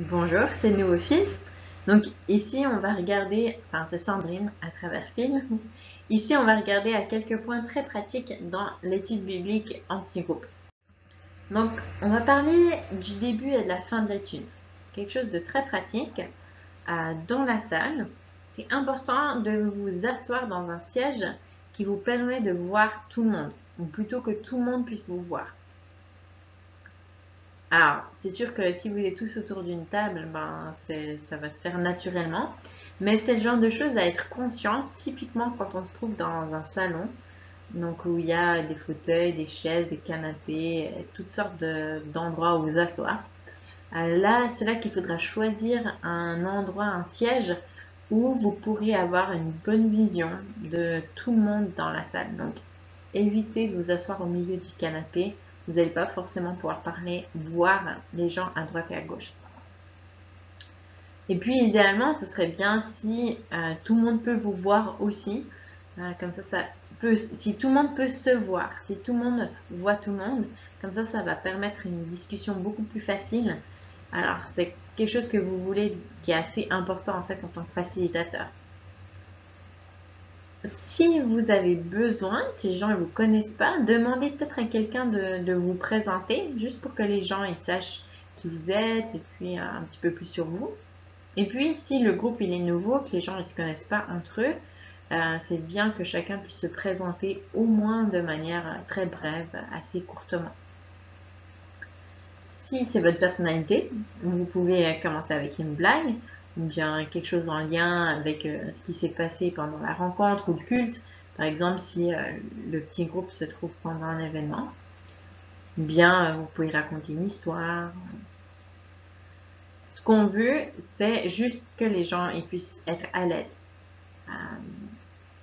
Bonjour, c'est Nouveau Fil. Donc ici on va regarder, enfin c'est Sandrine à travers Fil. Ici on va regarder à quelques points très pratiques dans l'étude biblique en petits groupes. Donc on va parler du début et de la fin de l'étude. Quelque chose de très pratique. Dans la salle, c'est important de vous asseoir dans un siège qui vous permet de voir tout le monde, ou plutôt que tout le monde puisse vous voir. Alors, c'est sûr que si vous êtes tous autour d'une table, ça va se faire naturellement. Mais c'est le genre de choses à être conscient, typiquement quand on se trouve dans un salon, donc où il y a des fauteuils, des chaises, des canapés, toutes sortes d'endroits où vous asseoir. Là, c'est là qu'il faudra choisir un endroit, un siège, où vous pourrez avoir une bonne vision de tout le monde dans la salle. Donc, évitez de vous asseoir au milieu du canapé. Vous n'allez pas forcément pouvoir parler, voir les gens à droite et à gauche. Et puis, idéalement, ce serait bien si tout le monde peut vous voir aussi. Comme ça peut, si tout le monde peut se voir, si tout le monde voit tout le monde, comme ça va permettre une discussion beaucoup plus facile. Alors, c'est quelque chose que vous voulez, qui est assez important en fait en tant que facilitateur. Si vous avez besoin, si les gens ne vous connaissent pas, demandez peut-être à quelqu'un de vous présenter, juste pour que les gens ils sachent qui vous êtes et puis un petit peu plus sur vous. Et puis, si le groupe il est nouveau, que les gens ne se connaissent pas entre eux, c'est bien que chacun puisse se présenter au moins de manière très brève, assez courtement. Si c'est votre personnalité, vous pouvez commencer avec une blague ou bien quelque chose en lien avec ce qui s'est passé pendant la rencontre ou le culte. Par exemple, si le petit groupe se trouve pendant un événement. Ou bien vous pouvez raconter une histoire. Ce qu'on veut, c'est juste que les gens ils puissent être à l'aise.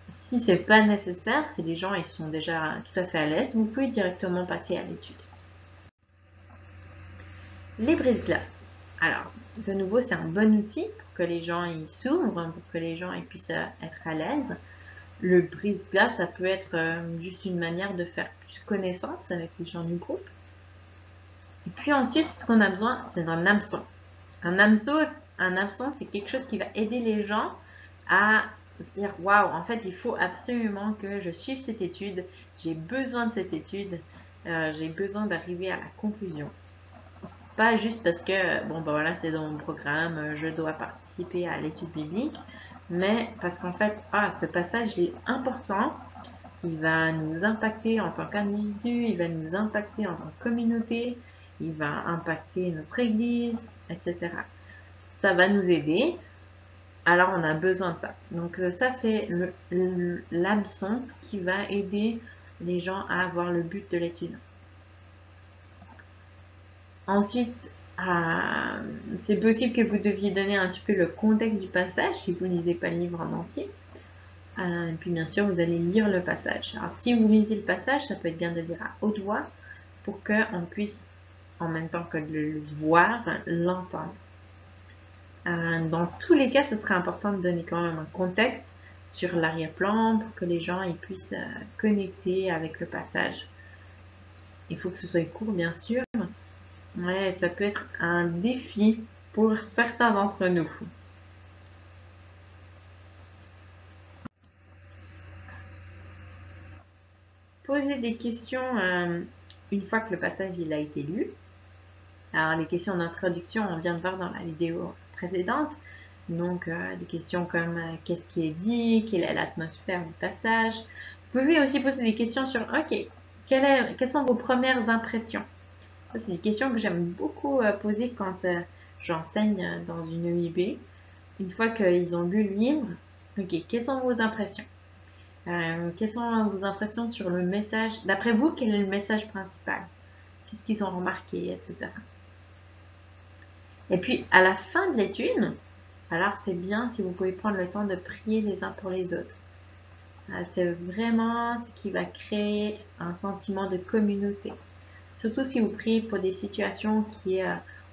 Si c'est pas nécessaire, si les gens ils sont déjà tout à fait à l'aise, vous pouvez directement passer à l'étude. Les brise-glaces. Alors, de nouveau, c'est un bon outil pour que les gens ils s'ouvrent, pour que les gens ils puissent être à l'aise. Le brise-glace, ça peut être juste une manière de faire plus connaissance avec les gens du groupe. Et puis ensuite, ce qu'on a besoin, c'est d'un hameçon. Un hameçon, c'est quelque chose qui va aider les gens à se dire waouh, en fait, il faut absolument que je suive cette étude, j'ai besoin de cette étude, j'ai besoin d'arriver à la conclusion. Pas juste parce que, bon, ben voilà, c'est dans mon programme, je dois participer à l'étude biblique, mais parce qu'en fait, ce passage est important, il va nous impacter en tant qu'individu, il va nous impacter en tant que communauté, il va impacter notre église, etc. Ça va nous aider, alors on a besoin de ça. Donc ça, c'est l'hameçon qui va aider les gens à avoir le but de l'étude. Ensuite, c'est possible que vous deviez donner un petit peu le contexte du passage si vous ne lisez pas le livre en entier. Et puis bien sûr, vous allez lire le passage. Alors si vous lisez le passage, ça peut être bien de lire à haute voix pour qu'on puisse, en même temps que de le voir, l'entendre. Dans tous les cas, ce serait important de donner quand même un contexte sur l'arrière-plan pour que les gens ils puissent connecter avec le passage. Il faut que ce soit court, bien sûr. Ouais, ça peut être un défi pour certains d'entre nous. Poser des questions une fois que le passage il a été lu. Alors les questions d'introduction, on vient de voir dans la vidéo précédente. Donc des questions comme qu'est-ce qui est dit, quelle est l'atmosphère du passage. Vous pouvez aussi poser des questions sur ok, quelles sont vos premières impressions. Ça, c'est des questions que j'aime beaucoup poser quand j'enseigne dans une EIB. Une fois qu'ils ont lu le livre, ok, quelles sont vos impressions? Quelles sont vos impressions sur le message? D'après vous, quel est le message principal? Qu'est-ce qu'ils ont remarqué, etc. Et puis, à la fin de l'étude, alors c'est bien si vous pouvez prendre le temps de prier les uns pour les autres. C'est vraiment ce qui va créer un sentiment de communauté. Surtout si vous priez pour des situations qui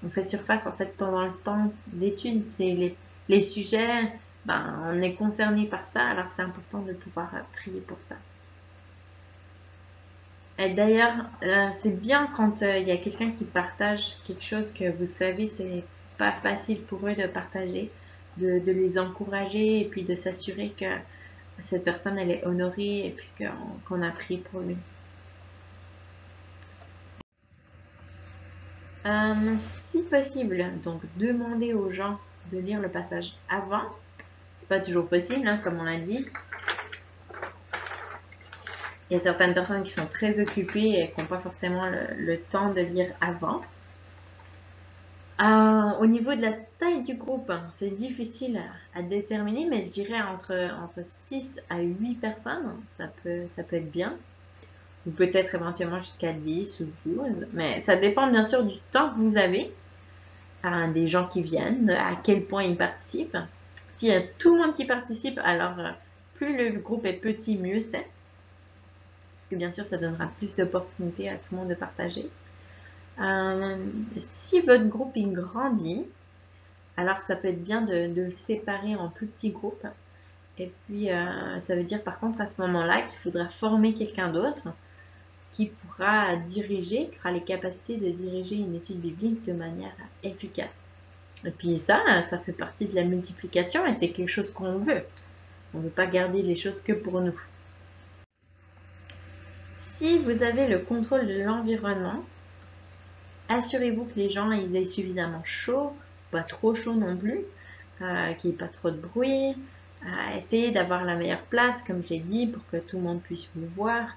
ont fait surface en fait pendant le temps d'étude. C'est les sujets, on est concerné par ça, alors c'est important de pouvoir prier pour ça. Et d'ailleurs, c'est bien quand il y a quelqu'un qui partage quelque chose que vous savez, pas facile pour eux de partager, de les encourager et puis de s'assurer que cette personne elle est honorée et puis qu'on a pris pour lui. Si possible, donc demander aux gens de lire le passage avant. C'est pas toujours possible, hein, comme on l'a dit. Il y a certaines personnes qui sont très occupées et qui n'ont pas forcément le temps de lire avant. Au niveau de la taille du groupe, c'est difficile à déterminer, mais je dirais entre 6 à 8 personnes, ça peut être bien. Ou peut-être éventuellement jusqu'à 10 ou 12, mais ça dépend bien sûr du temps que vous avez, des gens qui viennent, à quel point ils participent. S'il y a tout le monde qui participe, alors plus le groupe est petit, mieux c'est. Parce que bien sûr, ça donnera plus d'opportunités à tout le monde de partager. Si votre groupe il grandit, alors ça peut être bien de le séparer en plus petits groupes. Et puis, ça veut dire par contre à ce moment-là qu'il faudra former quelqu'un d'autre qui pourra diriger, qui aura les capacités de diriger une étude biblique de manière efficace. Et puis ça fait partie de la multiplication et c'est quelque chose qu'on veut. On ne veut pas garder les choses que pour nous. Si vous avez le contrôle de l'environnement, assurez-vous que les gens ils aient suffisamment chaud, pas trop chaud non plus, qu'il n'y ait pas trop de bruit. Essayez d'avoir la meilleure place, comme j'ai dit, pour que tout le monde puisse vous voir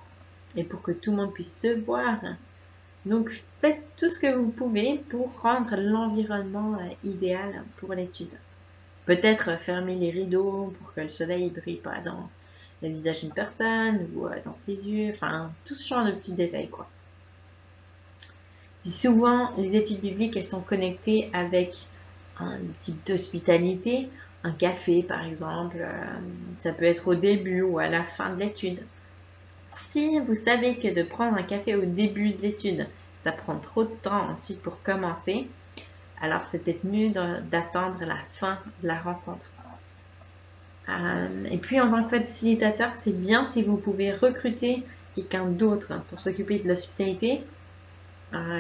et pour que tout le monde puisse se voir. Donc faites tout ce que vous pouvez pour rendre l'environnement idéal pour l'étude. Peut-être fermer les rideaux pour que le soleil ne brille pas dans le visage d'une personne ou dans ses yeux, enfin tout ce genre de petits détails quoi. Puis souvent les études bibliques elles sont connectées avec un type d'hospitalité, un café par exemple, ça peut être au début ou à la fin de l'étude. Si vous savez que de prendre un café au début de l'étude, ça prend trop de temps ensuite pour commencer, alors c'est peut-être mieux d'attendre la fin de la rencontre. Et puis en tant que facilitateur, c'est bien si vous pouvez recruter quelqu'un d'autre pour s'occuper de l'hospitalité.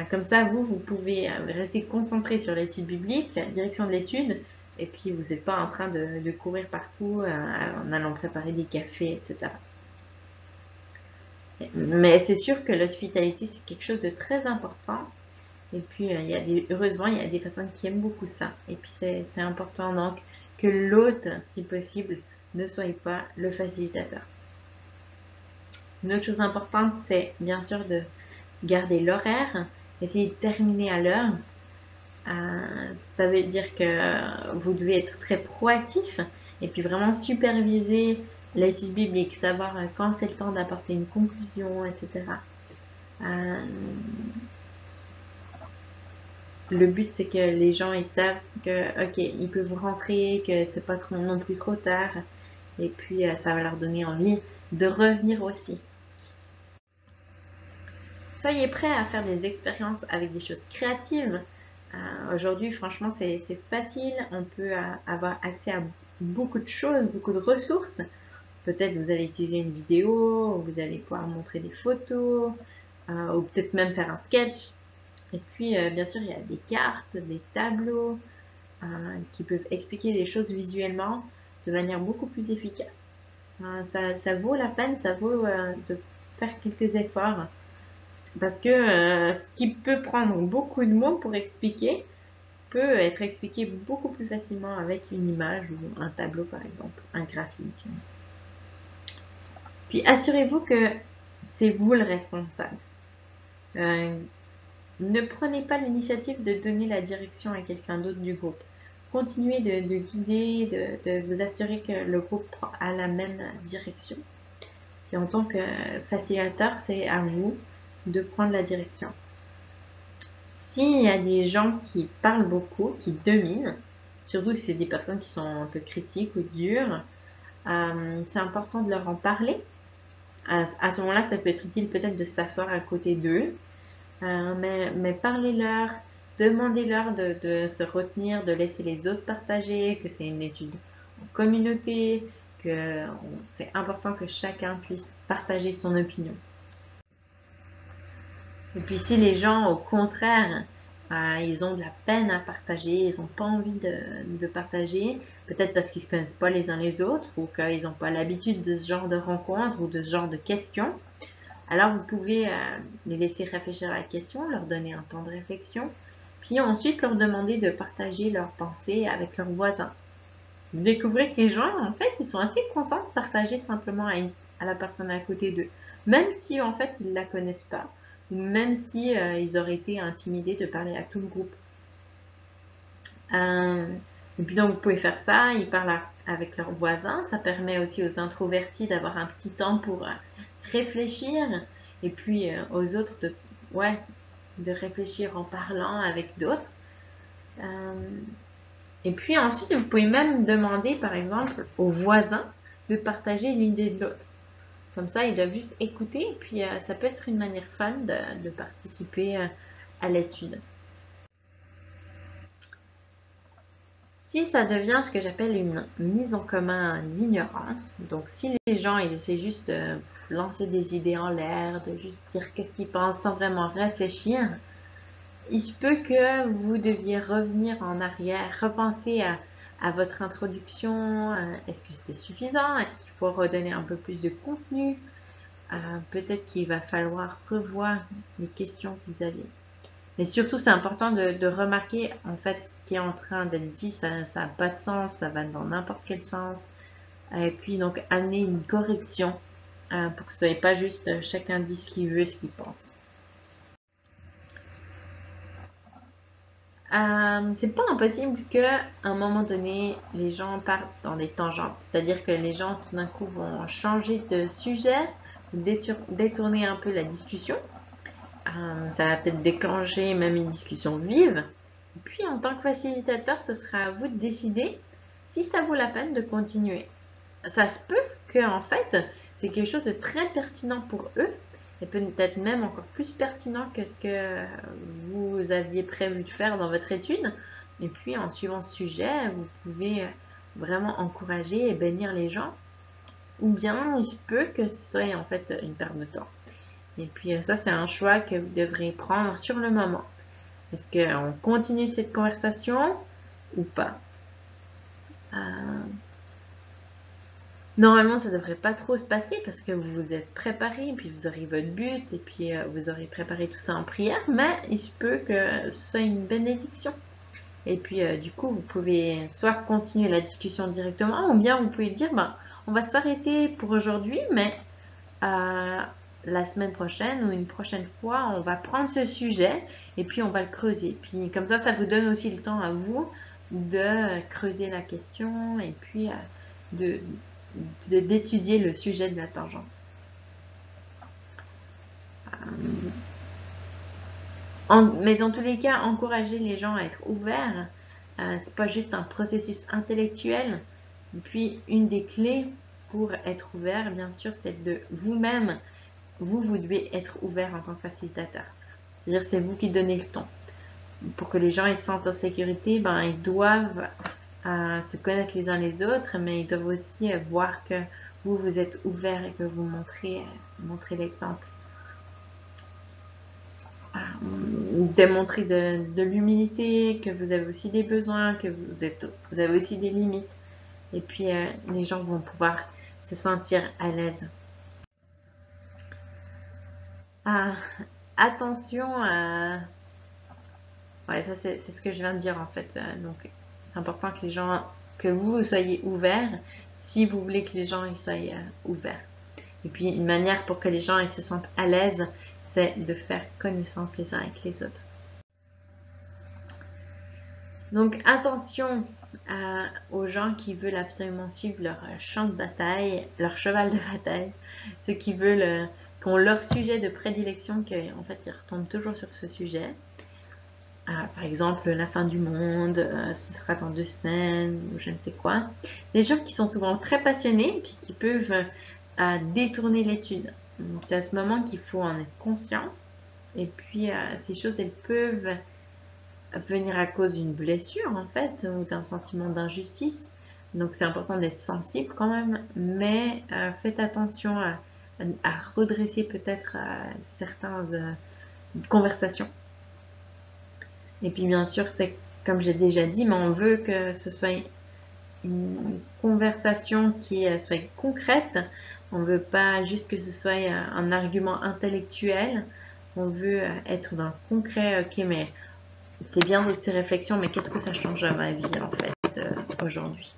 Comme ça, vous pouvez rester concentré sur l'étude biblique, la direction de l'étude, et puis vous n'êtes pas en train de courir partout en allant préparer des cafés, etc. Mais c'est sûr que l'hospitalité, c'est quelque chose de très important. Et puis, heureusement, il y a des personnes qui aiment beaucoup ça. Et puis, c'est important donc que l'hôte, si possible, ne soit pas le facilitateur. Une autre chose importante, c'est bien sûr de garder l'horaire, essayer de terminer à l'heure. Ça veut dire que vous devez être très proactif et puis vraiment superviser l'étude biblique, savoir quand c'est le temps d'apporter une conclusion, etc. Le but, c'est que les gens ils savent que, ok, ils peuvent rentrer, que c'est pas trop, non plus trop tard, et puis ça va leur donner envie de revenir aussi. Soyez prêts à faire des expériences avec des choses créatives. Aujourd'hui, franchement, c'est facile. On peut avoir accès à beaucoup de choses, beaucoup de ressources. Peut-être vous allez utiliser une vidéo, vous allez pouvoir montrer des photos, ou peut-être même faire un sketch. Et puis, bien sûr, il y a des cartes, des tableaux qui peuvent expliquer les choses visuellement de manière beaucoup plus efficace. Ça vaut la peine, ça vaut de faire quelques efforts. Parce que ce qui peut prendre beaucoup de mots pour expliquer peut être expliqué beaucoup plus facilement avec une image ou un tableau par exemple, un graphique. Puis assurez-vous que c'est vous le responsable. Ne prenez pas l'initiative de donner la direction à quelqu'un d'autre du groupe. Continuez de guider, de vous assurer que le groupe a la même direction. Puis en tant que facilitateur, c'est à vous de prendre la direction. S'il y a des gens qui parlent beaucoup, qui dominent, surtout si c'est des personnes qui sont un peu critiques ou dures, c'est important de leur en parler. À ce moment-là, ça peut être utile peut-être de s'asseoir à côté d'eux, mais parlez-leur, demandez-leur de se retenir, de laisser les autres partager, que c'est une étude en communauté, que c'est important que chacun puisse partager son opinion. Et puis si les gens, au contraire, Ils ont de la peine à partager, ils n'ont pas envie de partager, peut-être parce qu'ils ne se connaissent pas les uns les autres ou qu'ils n'ont pas l'habitude de ce genre de rencontres ou de ce genre de questions. Alors vous pouvez les laisser réfléchir à la question, leur donner un temps de réflexion, puis ensuite leur demander de partager leurs pensées avec leurs voisins. Vous découvrez que les gens, en fait, ils sont assez contents de partager simplement à la personne à côté d'eux, même si en fait ils ne la connaissent pas, ou même si ils auraient été intimidés de parler à tout le groupe. Et puis donc vous pouvez faire ça, ils parlent avec leurs voisins, ça permet aussi aux introvertis d'avoir un petit temps pour réfléchir, et puis aux autres de réfléchir en parlant avec d'autres. Et puis ensuite, vous pouvez même demander, par exemple, aux voisins de partager l'idée de l'autre. Comme ça, ils doivent juste écouter, et puis ça peut être une manière fun de participer à l'étude. Si ça devient ce que j'appelle une mise en commun d'ignorance, donc si les gens ils essaient juste de lancer des idées en l'air, de juste dire qu'est-ce qu'ils pensent sans vraiment réfléchir, il se peut que vous deviez revenir en arrière, repenser à votre introduction. Est-ce que c'était suffisant? Est-ce qu'il faut redonner un peu plus de contenu? Peut-être qu'il va falloir revoir les questions que vous aviez. Mais surtout, c'est important de remarquer en fait ce qui est en train d'être dit. Ça n'a pas de sens, ça va dans n'importe quel sens. Et puis donc amener une correction pour que ce soit pas juste chacun dit ce qu'il veut, ce qu'il pense. C'est pas impossible qu'à un moment donné, les gens partent dans des tangentes. C'est-à-dire que les gens, tout d'un coup, vont changer de sujet, détourner un peu la discussion. Ça va peut-être déclencher même une discussion vive. Et puis, en tant que facilitateur, ce sera à vous de décider si ça vaut la peine de continuer. Ça se peut que, en fait, c'est quelque chose de très pertinent pour eux et peut-être même encore plus pertinent que ce que vous aviez prévu de faire dans votre étude. Et puis, en suivant ce sujet, vous pouvez vraiment encourager et bénir les gens. Ou bien, il se peut que ce soit en fait une perte de temps. Et puis, ça, c'est un choix que vous devrez prendre sur le moment. Est-ce qu'on continue cette conversation ou pas? Normalement, ça devrait pas trop se passer parce que vous vous êtes préparé, puis vous aurez votre but, et puis vous aurez préparé tout ça en prière, mais il se peut que ce soit une bénédiction. Et puis, du coup, vous pouvez soit continuer la discussion directement, ou bien vous pouvez dire, on va s'arrêter pour aujourd'hui, mais la semaine prochaine ou une prochaine fois, on va prendre ce sujet et puis on va le creuser. Puis comme ça vous donne aussi le temps à vous de creuser la question et puis d'étudier le sujet de la tangente. Mais dans tous les cas, encourager les gens à être ouverts, c'est pas juste un processus intellectuel. Et puis une des clés pour être ouvert, bien sûr, c'est de vous-même. Vous devez être ouvert en tant que facilitateur. C'est-à-dire c'est vous qui donnez le ton. Pour que les gens ils se sentent en sécurité, ils doivent se connaître les uns les autres, mais ils doivent aussi voir que vous êtes ouvert et que vous montrez l'exemple. Démontrer de l'humilité, que vous avez aussi des besoins, que vous avez aussi des limites. Et puis les gens vont pouvoir se sentir à l'aise. Attention à... Ouais, ça c'est ce que je viens de dire en fait. Donc c'est important que vous soyez ouverts si vous voulez que les gens ils soient ouverts. Et puis une manière pour que les gens ils se sentent à l'aise, c'est de faire connaissance les uns avec les autres. Donc attention aux gens qui veulent absolument suivre leur champ de bataille, leur cheval de bataille, ceux qui veulent, qui ont leur sujet de prédilection, qu'en fait ils retombent toujours sur ce sujet. Par exemple, la fin du monde, ce sera dans 2 semaines, ou je ne sais quoi. Des gens qui sont souvent très passionnés, puis qui peuvent détourner l'étude. C'est à ce moment qu'il faut en être conscient. Et puis, ces choses, elles peuvent venir à cause d'une blessure, en fait, ou d'un sentiment d'injustice. Donc, c'est important d'être sensible quand même, mais faites attention à redresser peut-être certaines conversations. Et puis bien sûr, c'est comme j'ai déjà dit, mais on veut que ce soit une conversation qui soit concrète. On ne veut pas juste que ce soit un argument intellectuel. On veut être dans le concret. Ok, mais c'est bien toutes ces réflexions, mais qu'est-ce que ça change à ma vie en fait aujourd'hui?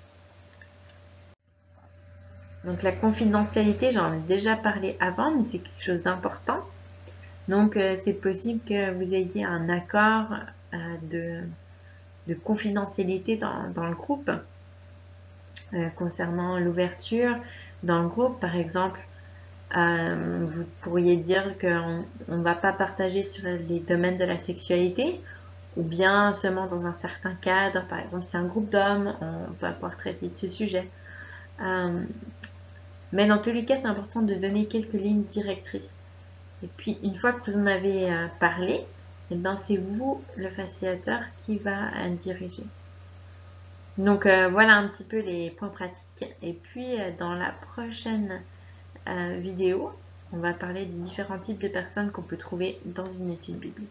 Donc la confidentialité, j'en ai déjà parlé avant, mais c'est quelque chose d'important. Donc c'est possible que vous ayez un accord de confidentialité dans le groupe concernant l'ouverture. Dans le groupe, par exemple, vous pourriez dire qu'on ne va pas partager sur les domaines de la sexualité, ou bien seulement dans un certain cadre. Par exemple, si c'est un groupe d'hommes, on va pouvoir traiter de ce sujet. Mais dans tous les cas, c'est important de donner quelques lignes directrices. Et puis, une fois que vous en avez parlé, eh ben, c'est vous, le facilitateur, qui va diriger. Donc, voilà un petit peu les points pratiques. Et puis, dans la prochaine vidéo, on va parler des différents types de personnes qu'on peut trouver dans une étude biblique.